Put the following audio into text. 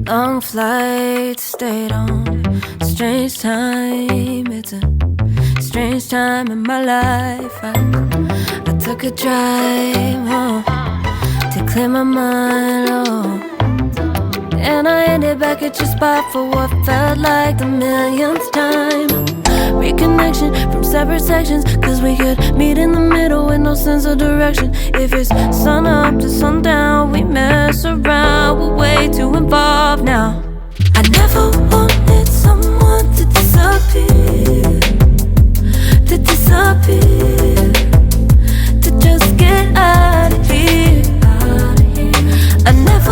Long flight, stayed on strange time. It's a strange time in my life. I took a drive home to clear my mind, and I ended back at your spot for what felt like the millionth time. Reconnection from separate sections, cause we could meet in the middle with no sense of direction. If it's sun up to sundown, we mess around, we're way too involved now. I never wanted someone to disappear, to just get out of here. I never